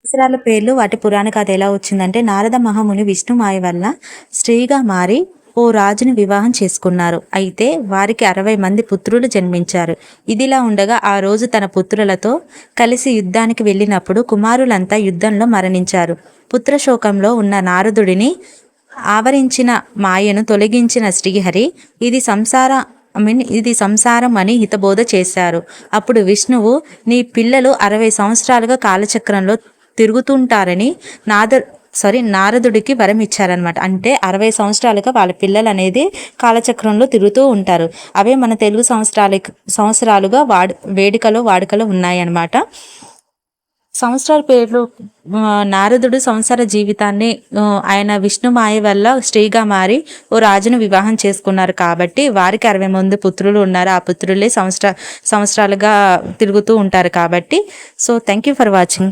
సంవత్సరాల పేర్లు వాటి పురాణ కథ ఎలా వచ్చిందంటే, నారద మహాముని విష్ణుమాయ వల్ల స్త్రీగా మారి ఓ రాజుని వివాహం చేసుకున్నారు. అయితే వారికి 60 మంది పుత్రులు జన్మించారు. ఇదిలా ఉండగా ఆ రోజు తన పుత్రులతో కలిసి యుద్ధానికి వెళ్ళినప్పుడు కుమారులంతా యుద్ధంలో మరణించారు. పుత్రశోకంలో ఉన్న నారదుడిని ఆవరించిన మాయను తొలగించిన శ్రీహరి ఇది సంసారం అని హితబోధ చేశారు. అప్పుడు విష్ణువు, నీ పిల్లలు 60 సంవత్సరాలుగా కాలచక్రంలో తిరుగుతుంటారని నారదుడికి వరం ఇచ్చారనమాట. అంటే 60 సంవత్సరాలుగా వాళ్ళ పిల్లలు అనేది కాలచక్రంలో తిరుగుతూ ఉంటారు. అవే మన తెలుగు సంవత్సరాలుగా వాడుకలో ఉన్నాయన్నమాట. సంవత్సరాల పేర్లు నారదుడు సంసార జీవితాన్ని ఆయన విష్ణుమాయ వల్ల స్త్రీగా మారి ఓ రాజును వివాహం చేసుకున్నారు కాబట్టి వారికి 60 మంది పుత్రులు ఉన్నారు. ఆ పుత్రులే సంవత్సరాలుగా తిరుగుతూ ఉంటారు కాబట్టి. So thank you for watching.